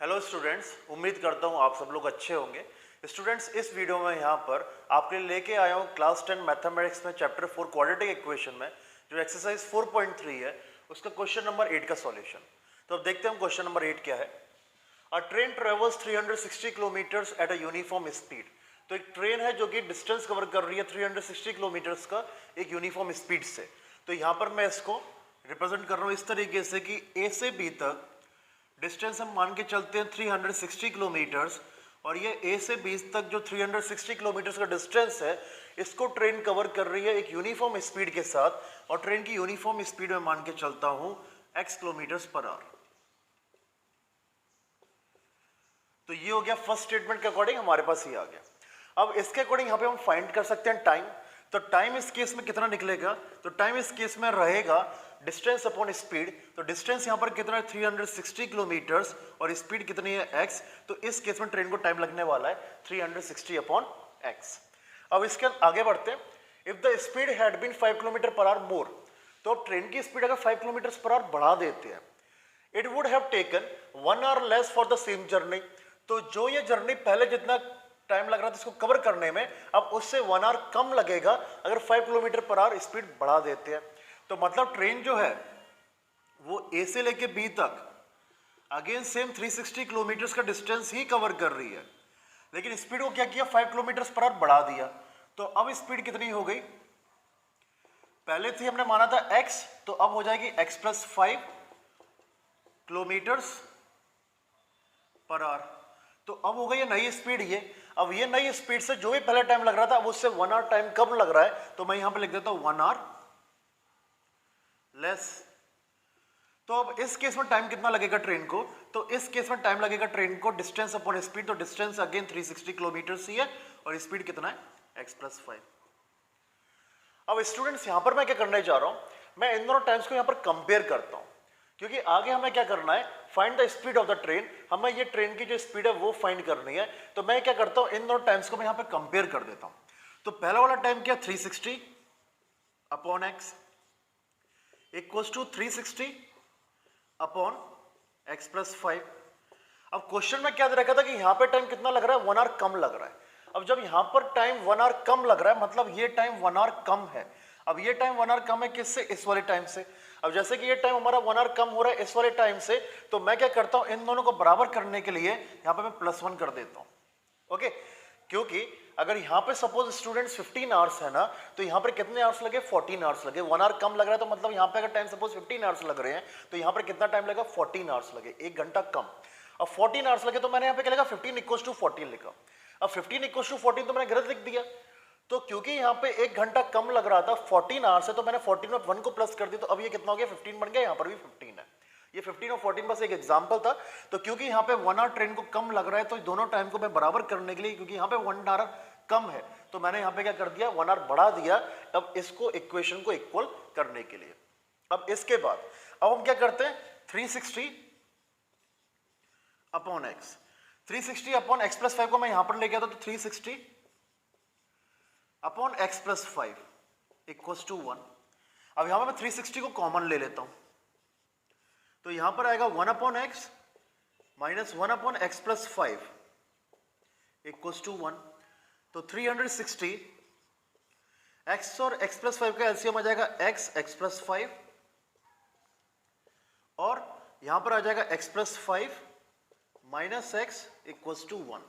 Hello students, उम्मीद करता हूँ आप सब लोग अच्छे होंगे। स्टूडेंट्स, इस वीडियो में यहाँ पर आपके लिए लेके आया हूँ क्लास 10 मैथमेटिक्स में चैप्टर 4 क्वाड्रेटिक इक्वेशन में जो एक्सरसाइज 4.3 है उसका क्वेश्चन नंबर 8 का सॉल्यूशन। तो अब देखते हैं क्वेश्चन नंबर 8 क्या है। अ train travels 360 kilometres at a uniform speed. तो एक ट्रेन है जो कि डिस्टेंस कवर कर रही है 360 किलोमीटर्स का एक यूनिफॉर्म स्पीड से। तो यहाँ पर मैं इसको रिप्रेजेंट कर रहा हूँ इस तरीके से कि ए से बी तक डिस्टेंस हम मान के चलते हैं 360 किलोमीटर्स, और ये ए से बी तक जो 360 किलोमीटर्स का डिस्टेंस है इसको ट्रेन कवर कर रही है एक यूनिफॉर्म स्पीड के साथ, और ट्रेन की यूनिफॉर्म स्पीड में मान के चलता हूं x किलोमीटर्स पर आवर। तो ये हो गया फर्स्ट स्टेटमेंट के अकॉर्डिंग, हमारे पास ये आ गया। अब इसके अकॉर्डिंग यहाँ पे हम फाइंड कर सकते हैं टाइम। तो टाइम इस केस में कितना निकलेगा? तो टाइम इस केस में रहेगा डिस्टेंस अपॉन स्पीड। तो डिस्टेंस यहाँ पर कितना है 360 किलोमीटर्स और स्पीड कितनी है x। तो इस केस में ट्रेन को टाइम लगने वाला है 360 अपॉन x। अब इसके आगे बढ़ते हैं। If the speed had been 5 kilometre per hour more, तो अब ट्रेन की स्पीड अगर 5 किलोमीटर पर आवर बढ़ा देते हैं, it would have taken 1 our less for the same journey. तो जो ये जर्नी पहले जितना टाइम लग रहा था इसको कवर करने में, अब उससे 1 आवर कम लगेगा अगर 5 किलोमीटर पर आवर स्पीड बढ़ा देते हैं। तो मतलब ट्रेन जो है वो ए से लेके बी तक अगेन सेम 360 किलोमीटर का डिस्टेंस ही कवर कर रही है, लेकिन स्पीड को क्या किया 5 किलोमीटर पर आवर बढ़ा दिया। तो अब स्पीड कितनी हो गई? पहले थी हमने माना था x, तो अब हो जाएगी x plus 5 kilometre per our. तो अब हो गई ये नई स्पीड। ये अब ये नई स्पीड से जो भी पहले टाइम लग रहा था अब उससे 1 आवर टाइम कम लग रहा है। तो मैं यहां पे लिख देता हूं 1 आवर लेस। तो अब इस केस में टाइम कितना लगेगा ट्रेन को? तो इस केस में टाइम लगेगा ट्रेन को डिस्टेंस अपॉन स्पीड। तो डिस्टेंस अगेन 360 किलोमीटर ही है और स्पीड कितना है x प्लस 5। अब स्टूडेंट्स यहां पर मैं क्या करने जा रहा हूं, मैं इन दोनों टाइम्स को यहां पर कंपेयर करता हूं, क्योंकि आगे हमें क्या करना है, find the speed of the train. हमें ये ट्रेन की जो स्पीड है वो फाइंड करनी है। तो मैं क्या करता हूं, इन दोनों टाइम्स को मैं यहां पे कंपेयर कर देता हूं। तो पहला वाला टाइम क्या, 360 upon x equals to 360 upon x plus 5। अब क्वेश्चन में क्या दे रखा था कि यहां पे टाइम कितना लग रहा है, 1 आवर कम लग रहा है। अब जब यहां पर टाइम 1 आवर कम लग रहा है मतलब ये टाइम 1 आवर कम है। अब ये टाइम 1 आवर कम है किससे? इस वाले टाइम से। अब जैसे कि ये टाइम हमारा 1 आवर कम हो रहा है इस वाले टाइम से, तो मैं क्या करता हूं, इन दोनों को बराबर करने के लिए यहां पे मैं +1 कर देता हूं। ओके, क्योंकि अगर यहां पे सपोज स्टूडेंट्स 15 आवर्स है ना, तो यहां पर कितने आवर्स लगे, 14 आवर्स लगे। 1 आवर कम लग रहा है तो मतलब यहां पे अगर टाइम सपोज 15 आवर्स लग रहे हैं तो यहां पर कितना टाइम लगा, 14 आवर्स लगे, 1 घंटा कम। अब 14 आवर्स लगे तो मैंने यहां पे क्या लिखा, 15 इक्वल्स टू 14 लिखा। अब 15 इक्वल्स टू 14 तो मैंने गलत लिख दिया। तो क्योंकि यहां पे 1 घंटा कम लग रहा था, 14 आवर्स है, तो मैंने 14 में 1 को प्लस कर दिया। तो अब ये कितना हो गया, 15 बन गया। यहां पर भी 15 है। ये 15 और 14 बस एक एग्जांपल था। तो क्योंकि यहां पे 1 आवर ट्रेन को कम लग रहा है तो दोनों टाइम को मैं बराबर करने के लिए, क्योंकि यहां पे 1 आवर कम है, तो मैंने यहां पे क्या कर दिया, 1 आवर बढ़ा दिया। अब इसको इक्वेशन को इक्वल करने के लिए। अब इसके बाद अब हम क्या करते हैं, 360 upon x। 360 upon x plus 5 को मैं यहां पर लेके आता तो 360 upon x plus 5 equals to 1। अब यहां पर मैं 360 को कॉमन ले लेता हूं, तो यहां पर आएगा 1 upon x minus 1 upon x plus 5 equals to 1। तो 360 x और x प्लस 5 का एलसीएम आ जाएगा x प्लस 5, और यहां पर आ जाएगा x plus 5 minus x equals to 1।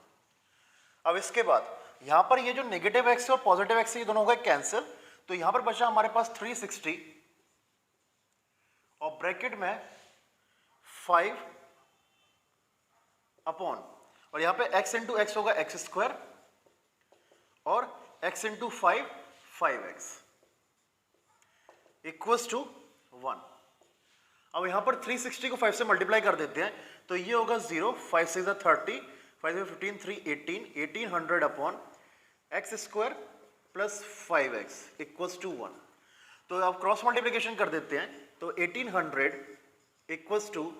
अब इसके बाद यहां पर ये जो नेगेटिव x और पॉजिटिव x ये दोनों हो गए कैंसिल। तो यहां पर बचा हमारे पास 360 और ब्रैकेट में 5 अपॉन, और यहां पे x इंटू एक्स होगा एक्स स्क्वायर, और x into 5 5x equals to 1। अब यहां पर 360 को 5 से मल्टीप्लाई कर देते हैं, तो ये होगा 0, 5 से 30, 5 से 15, 3 18, 1800 upon x square plus 5x equals to 1। तो अब क्रॉस मल्टीप्लिकेशन कर देते हैं, तो 1800 equals to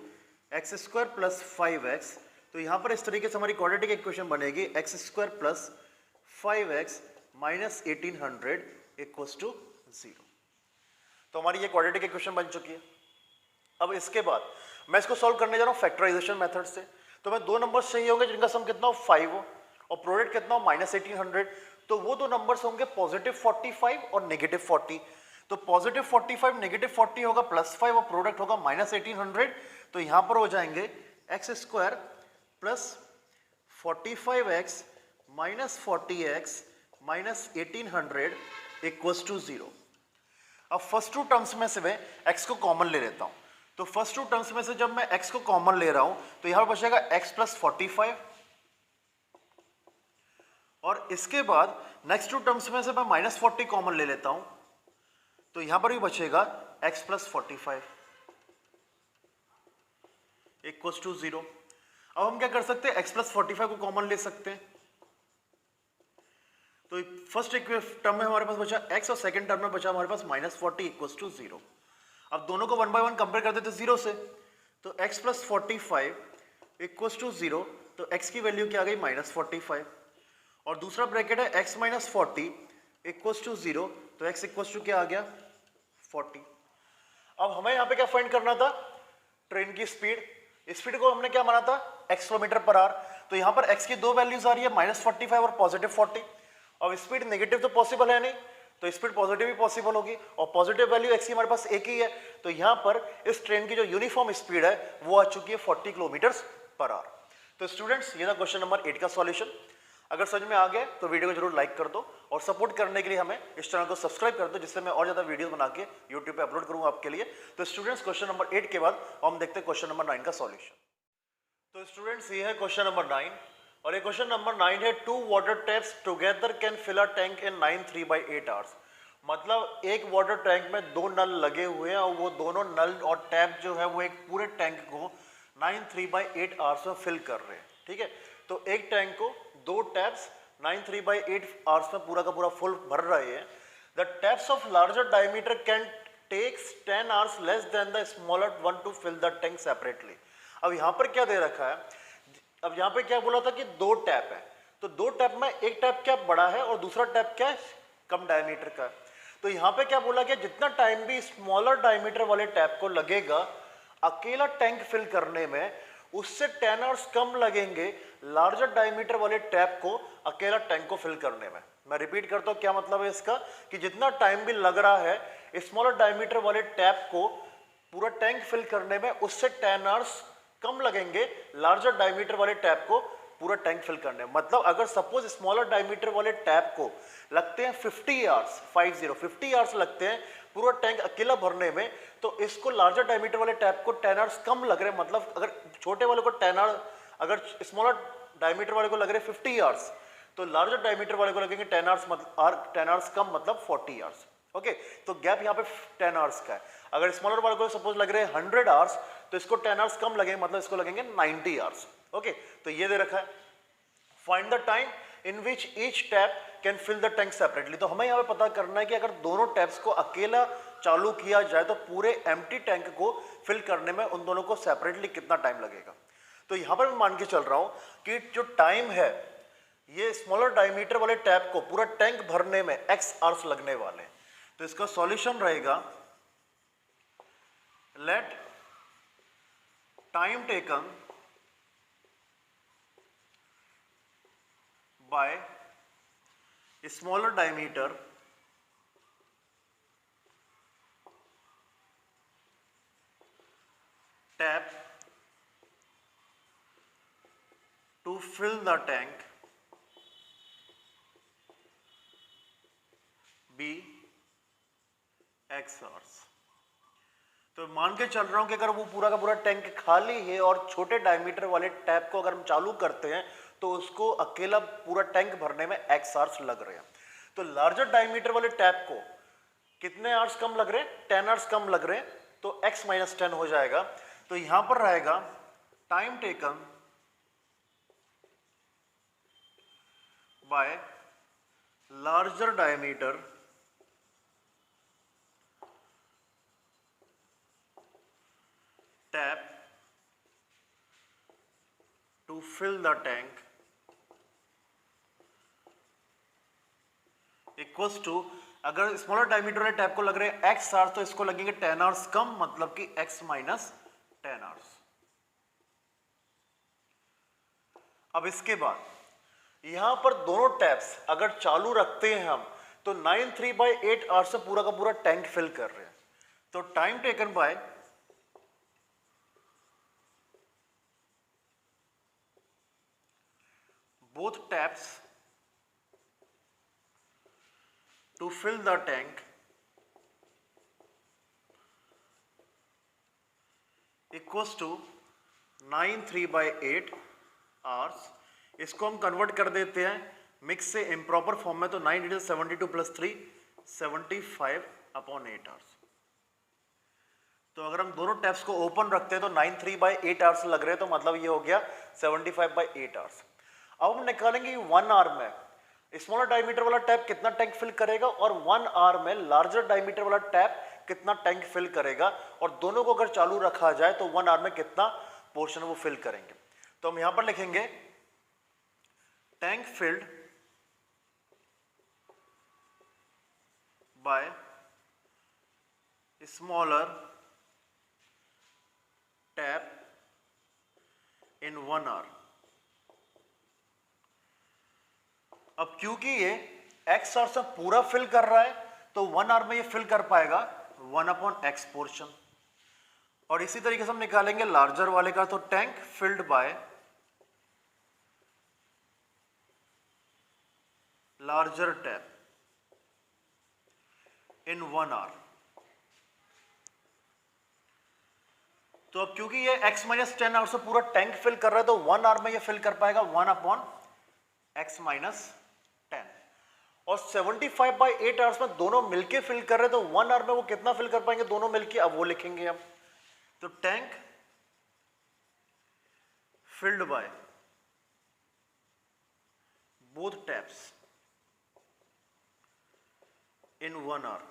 x square plus 5x। तो यहां पर इस तरीके से हमारी क्वाड्रेटिक इक्वेशन बनेगी, x square plus 5x minus 1800 equals to 0। तो हमारी ये क्वाड्रेटिक इक्वेशन बन चुकी है। अब इसके बाद मैं इसको सॉल्व करने जा रहा हूं फैक्टराइजेशन मेथड से। तो मैं दो नंबर्स चाहिए होंगे जिनका सम कितना हो 5 हो और प्रोडक्ट कितना हो -1800, तो वो दो नंबर्स होंगे +45 और -40। तो +45 -40 होगा +5 और प्रोडक्ट होगा -1800, तो यहां पर हो जाएंगे x² + 45x - 40x - 1800 = 0। अब फर्स्ट टू टर्म्स में से मैं x को कॉमन ले लेता हूं, तो फर्स्ट टू टर्म्स में से जब मैं x को कॉमन ले रहा हूं तो यहां पर बचेगा x + 45 और इसके बाद नेक्स्ट टू टर्म्स में से मैं -40 कॉमन ले लेता हूं तो यहां पर भी बचेगा x + 45 = 0। अब हम क्या कर सकते हैं, x + 45 को कॉमन ले सकते हैं, तो फर्स्ट टर्म में हमारे पास बचा x और सेकंड टर्म में बचा हमारे पास -40 = 0। अब दोनों को 1 बाय 1 कंपेयर कर देते 0 से, तो x + 45 = 0, तो x की वैल्यू क्या आ गई -45 और दूसरा ब्रैकेट है x - 40 = 0, तो x = क्या आ गया 40। अब हमें यहाँ पे क्या फाइंड करना था, ट्रेन की स्पीड को हमने क्या माना था x km/h, तो यहाँ पर x की दो वैल्यूज आ रही है -45 और +40। अब स्पीड नेगेटिव तो पॉसिबल है नहीं, तो स्पीड पॉजिटिव भी पॉसिबल होगी और पॉजिटिव वैल्यू x की हमारे पास एक ही है, तो यहाँ पर इस ट्रेन की जो यूनिफॉर्म स्पीड है वो आ चुकी है 40 km/h। तो स्टूडेंट्स ये था क्वेश्चन नंबर 8 का सॉल्यूशन। अगर समझ में आ गया तो वीडियो को जरूर लाइक कर दो और सपोर्ट करने के लिए हमें इस चैनल को सब्सक्राइब कर दो, जिससे मैं और ज्यादा वीडियो बना के यूट्यूब पे अपलोड करूंगा आपके लिए। तो स्टूडेंट्स क्वेश्चन नंबर 8 के बाद हम देखते हैं क्वेश्चन नंबर 9 का सॉल्यूशन। तो स्टूडेंट्स ये है क्वेश्चन नंबर 9 और ये क्वेश्चन नंबर 9 है 2 water taps together can fill a tank in 9 3/8 hours. मतलब एक वाटर टैंक में दो नल लगे हुए हैं और वो दोनों नल और टैप जो है वो एक पूरे टैंक को 9 3/8 आवर्स में फिल कर रहे हैं। ठीक है, तो एक टैंक को दो टैप्स 9 3/8 आवर्स में पूरा का पूरा फुल भर रहे हैं। The taps of larger diameter can takes 10 hours less than the smaller one to fill the tank separately. अब यहां पर क्या दे रखा है, अब यहां पे क्या बोला था कि दो टैप है, तो दो टैप में एक टैप क्या बड़ा है और दूसरा टैप क्या है कम डायमीटर का है। तो यहां पे क्या बोला कि जितना टाइम भी स्मॉलर डायमीटर वाले टैप को लगेगा अकेला टैंक फिल करने में, उससे 10 आवर्स कम लगेंगे लार्जर डायमीटर वाले टैप को अकेला टैंक को फिल करने में। मैं रिपीट करता हूं, क्या मतलब है इसका कि जितना टाइम भी लग रहा है स्मॉलर डायमीटर वाले टैप को पूरा टैंक फिल करने में, उससे 10 आवर्स कम लगेंगे लार्जर डायमीटर वाले टैप को पूरा टैंक फिल करने में। मतलब अगर सपोज स्मॉलर डायमीटर वाले टैप को लगते हैं 50 आवर्स लगते हैं पूरा टैंक अकेला भरने में, तो इसको लार्जर डायमीटर वाले टैप को 10 आवर्स कम लग रहे हैं। मतलब अगर छोटे वाले को 10 आवर्स, अगर स्मॉलर डायमीटर वाले को लग रहे हैं 50 आवर्स, तो लार्जर डायमीटर वाले को लगेंगे 10 आवर्स, मतलब 10 आवर्स कम मतलब 40 आवर्स। ओके, तो गैप यहाँ पे 10 आवर्स का है। अगर स्मॉलर वाले को सपोज लग रहे हैं 100 आवर्स, तो इसको 10 आवर्स कम लगेंगे, मतलब इसको लगेंगे 90 आवर्स। ओके, तो ये दे रखा है find the time in which each tap can fill the tank separately. तो हमें यहाँ पे पता करना है कि अगर दोनों टैप्स को अकेला चालू किया जाए तो पूरे एम्प्टी टैंक को फिल करने में उन दोनों को सेपरेटली कितना टाइम लगेगा। तो यहां पर मैं मान के चल रहा हूं कि जो टाइम है ये स्मॉलर डायमीटर वाले टैप को पूरा टैंक भरने में x आवर्स लगने वाले हैं। तो इसका सॉल्यूशन रहेगा let time taken by smaller diameter tap to fill the tank be x hours। तो मान के चल रहा हूं कि अगर वो पूरा का पूरा टैंक खाली है और छोटे डायमीटर वाले टैप को अगर हम चालू करते हैं तो उसको अकेला पूरा टैंक भरने में x आवर्स लग रहे हैं। तो लार्जर डायमीटर वाले टैप को कितने आवर्स कम लग रहे हैं, 10 आवर्स कम लग रहे हैं, तो x - 10 हो जाएगा। तो यहां पर रहेगा time taken by larger diameter tap to fill the tank equals to, अगर स्मॉलर डायमीटर वाले टैप को लग रहे हैं x आवर्स, तो इसको लगेंगे 10 आवर्स कम, मतलब कि x - 10 आवर्स। अब इसके बाद यहां पर दोनों टैप्स अगर चालू रखते हैं हम तो 93/8 आवर से पूरा का पूरा टैंक फिल कर रहे हैं। तो time taken bye both taps to fill the tank equals to 93/8 hours. इसको हम कन्वर्ट कर देते हैं मिक्स से इम्प्रॉपर फॉर्म में, तो 9 × 72 + 3 75/8 आवर्स। तो अगर हम दोनों टैप्स को ओपन रखते हैं तो 93/8 आवर्स लग रहे हैं, तो मतलब ये हो गया 75/8 आवर्स। अब हम निकालेंगे 1 आवर में स्मॉलर डायमीटर वाला टैप कितना टैंक फिल करेगा और 1 आवर में लार्जर डायमीटर वाला टैप कितना टैंक फिल करेगा, और दोनों को अगर चालू रखा जाए तो 1 आवर में कितना पोर्शन वो फिल करेंगे। तो हम यहां पर लिखेंगे tank filled by smaller tap in 1 hour. अब क्योंकि ये x आवर से पूरा फिल कर रहा है तो 1 आवर में ये फिल कर पाएगा 1/x पोर्शन। और इसी तरीके से हम निकालेंगे लार्जर वाले का, तो tank filled by larger tap in 1 hour. तो अब क्योंकि ये x - 10 आवर से पूरा टैंक फिल कर रहा है तो 1 आवर में ये फिल कर पाएगा 1/x - 10। और 75/8 आवर्स में दोनों मिलके फिल कर रहे हैं, तो 1 आवर में वो कितना फिल कर पाएंगे दोनों मिलके, अब वो लिखेंगे हम। तो tank filled by both taps in 1 hour.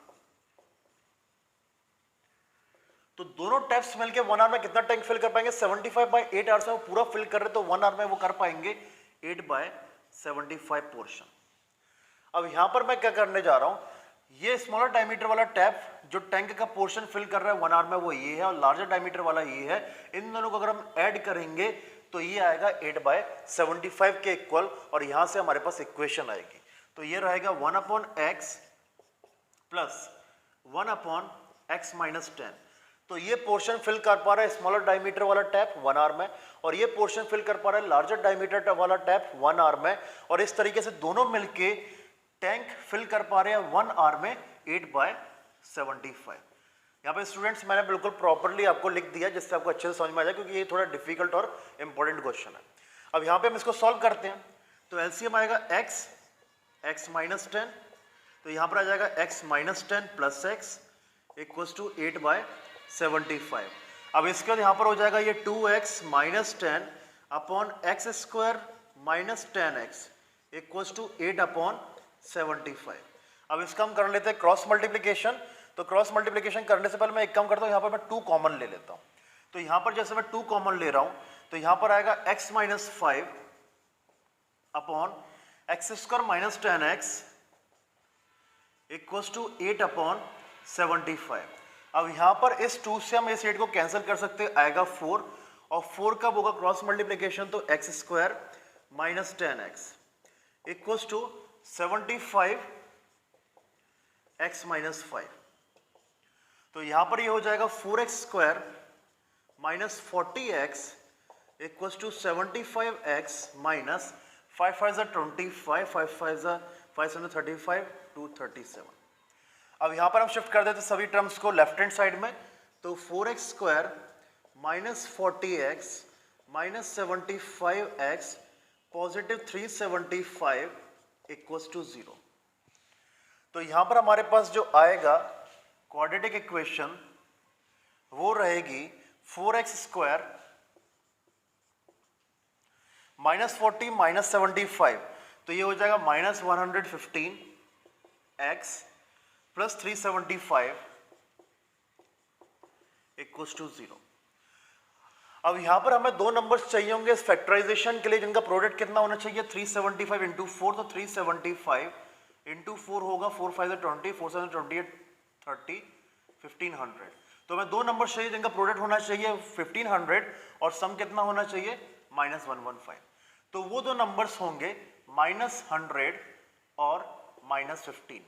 तो दोनों टैप्स मिलके 1 आवर में कितना टैंक फिल कर पाएंगे, 75/8 आवर्स में वो पूरा फिल कर रहे, तो 1 आवर में वो कर पाएंगे 8/75 पोर्शन। अब यहां पर मैं क्या करने जा रहा हूं, ये स्मॉलर डायमीटर वाला टैप जो टैंक का पोर्शन फिल कर रहा है 1 आवर में वो ये है, और लार्जर डायमीटर वाला ये है। इन दोनों को अगर हम ऐड करेंगे तो ये आएगा 8/75 के इक्वल, और यहां से हमारे पास इक्वेशन आएगी। तो ये रहेगा 1/x प्लस 1/x - 10। तो ये पोर्शन फिल कर पा रहा है स्मॉलर डायमीटर वाला टैप 1 आवर में, और ये पोर्शन फिल कर पा रहा है लार्जर डायमीटर वाला टैप 1 आवर में, और इस तरीके से दोनों मिलके टैंक फिल कर पा रहे हैं 1 आवर में 8/75। यहाँ पे स्टूडेंट्स मैंने बिल्कुल प्रॉपर्ली आपको लिख दिया जिससे आपको अच्छे से समझ में आ जाए, क्योंकि ये थोड़ा डिफिकल्ट और इंपॉर्टेंट क्वेश्चन है। अब यहाँ पे हम इसको सॉल्व करते हैं, तो एलसीएम आएगा x - 10, तो यहाँ पर आ जाएगा x - 10 + x = 8/75। अब इसके बाद यहाँ पर हो जाएगा ये 2x - 10 / x² - 10x = 8/75। अब इसका हम कर लेते हैं क्रॉस मल्टीप्लिकेशन। तो क्रॉस मल्टीप्लिकेशन करने से पहले मैं एक काम करता हूँ, यहाँ पर मैं 2 कॉमन ले लेता हूँ। तो यहाँ पर जैसे मैं 2 कॉमन ले रहा हूँ तो यहाँ पर आएगा x - 5 / x² - 10x = 8/75। अब यहाँ पर इस 2 से हम इस 8 को कैंसिल कर सकते हैं, आएगा 4, और 4 कब होगा क्रॉस मल्टीप्लिकेशन, तो x² - 10x = 75x - 5। तो यहां पर ये हो जाएगा 4x² - 40x = 75x - 5 5 = 25, 5 5 = 5 7 35, 237। अब यहां पर हम शिफ्ट कर देते हैं सभी टर्म्स को लेफ्ट हैंड साइड में, तो 4x² - 40x - 75x + 375 = 0। तो यहां पर हमारे पास जो आएगा क्वाड्रेटिक इक्वेशन वो रहेगी 4x² - 40 - 75, तो ये हो जाएगा -115x + 375 = 0। अब यहां पर हमें 2 नंबर्स चाहिए होंगे इस फैक्टराइजेशन के लिए जिनका प्रोडक्ट कितना होना चाहिए, 375 × 4, तो 375 × 4 होगा 4 5 = 20, 4 7 = 28, 30, 1500। तो हमें 2 नंबर चाहिए जिनका प्रोडक्ट होना चाहिए 1500 और सम कितना होना चाहिए -115। तो वो दो नंबर्स होंगे -100 और -15,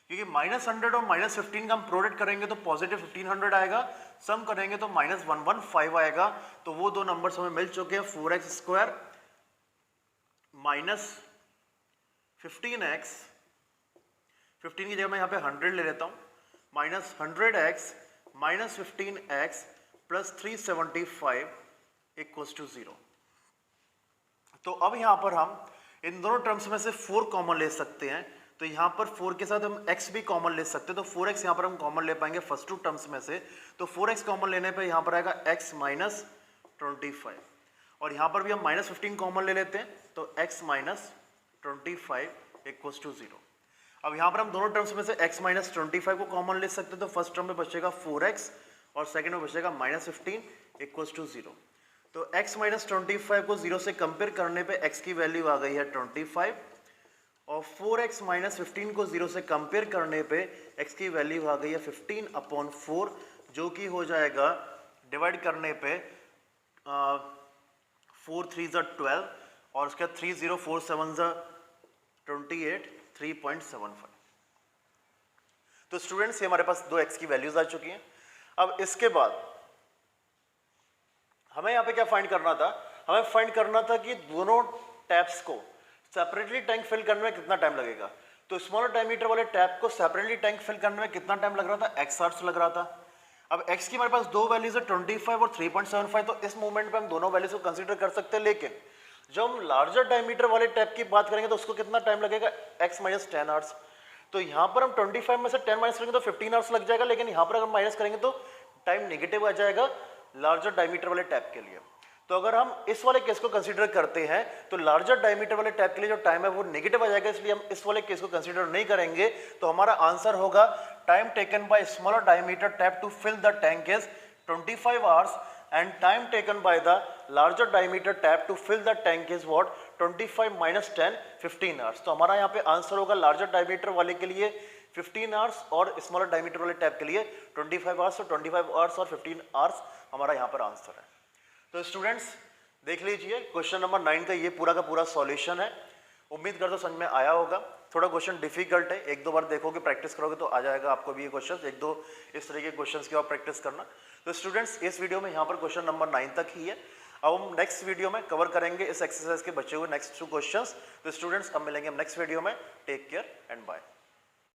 क्योंकि -100 और -15 का हम प्रोडक्ट करेंगे तो पॉजिटिव 1500 आएगा, सम करेंगे तो -115 आएगा। तो वो दो नंबर्स हमें मिल चुके हैं, 4x² माइनस 15x, 15 की जगह मैं यहाँ पे 100 ले लेता हूँ, -100x minus 15x plus 375 equals to 0। तो अब यहाँ पर हम इन दोनों टर्म्स में से 4 कॉमन ले सकते हैं, तो यहाँ पर 4 के साथ हम x भी कॉमन ले सकते हैं, तो 4x यहाँ पर हम कॉमन ले पाएंगे फर्स्ट टू टर्म्स में से। तो 4x कॉमन लेने पे यहाँ पर आएगा x माइनस 25, और यहाँ पर भी हम -15 कॉमन ले लेते हैं, तो x माइनस 25 इक्वल्स टू 0। अब यहाँ पर हम दोनों टर्म्स में से x माइनस 25 को कॉमन ले सकते हैं, तो फर्स्ट टर्म में बचेगा 4x और सेकेंड में बचेगा -15 इक्वल्स टू 0। तो x माइनस 25 को 0 से कंपेयर करने पे x की वैल्यू आ गई है 25, और 4x माइनस 15 को 0 से कंपेयर करने पे x की वैल्यू आ गई है 15/4, जो कि हो जाएगा डिवाइड करने पे 4 3 12 और उसके 3 0 4 7 28 3.75। तो स्टूडेंट्स ये हमारे पास दो x की वैल्यूज आ चुकी हैं। अब इसके बाद हमें यहाँ पे क्या फाइंड करना था, हमें फाइंड करना था कि दोनों टैप्स को सेपरेटली टैंक फिल करने में कितना टाइम लगेगा। तो स्मॉलर डायमीटर वाले टैप को सेपरेटली टैंक फिल करने में कितना टाइम लग रहा था, x आवर्स लग रहा था। अब x की हमारे पास दो वैल्यूज है 25 और 3.75, तो इस मोमेंट पे हम दोनों वैल्यूज को कंसीडर कर सकते हैं। लेकिन जब हम लार्जर डायमीटर वाले टैप की बात करेंगे तो उसको कितना टाइम लगेगा, x माइनस 10 आवर्स। तो यहाँ पर हम 25 में से 10 माइनस करेंगे तो 15 आवर्स लग जाएगा, लेकिन यहाँ पर अगर माइनस करेंगे तो टाइम नेगेटिव आ जाएगा लार्जर डायमीटर वाले टैप के लिए। तो अगर हम इस वाले केस को कंसीडर करते हैं तो लार्जर डायमीटर वाले टैप के लिए जो टाइम है वो नेगेटिव आ जाएगा, इसलिए हम इस वाले केस को कंसीडर नहीं करेंगे। तो हमारा आंसर होगा time taken by smaller diameter tap to fill the tank is 25 hours and time taken by the larger diameter tap to fill the tank is what 25 minus 10 15 hours. तो हमारा यहाँ पे आंसर होगा लार्जर डायमीटर वाले के लिए 15 hours और smaller diameter वाले टैप के लिए 25 आवर्स। और 25 आवर्स और 15 आवर्स हमारा यहाँ पर आंसर है। तो स्टूडेंट्स देख लीजिए क्वेश्चन नंबर 9 का ये पूरा का पूरा सॉल्यूशन है। उम्मीद करता हूं समझ में आया होगा। थोड़ा क्वेश्चन डिफिकल्ट है, एक दो बार देखोगे प्रैक्टिस करोगे तो आ जाएगा आपको भी ये क्वेश्चन। एक दो इस तरह के क्वेश्चंस की आप प्रैक्टिस करना। तो स्टूडेंट्स इस वीडियो में यहाँ पर क्वेश्चन नंबर 9 तक ही है। अब हम नेक्स्ट वीडियो में कवर करेंगे इस एक्सरसाइज के बचे हुए नेक्स्ट 2 क्वेश्चंस। तो स्टूडेंट्स अब मिलेंगे हम नेक्स्ट वीडियो में। Take care and bye.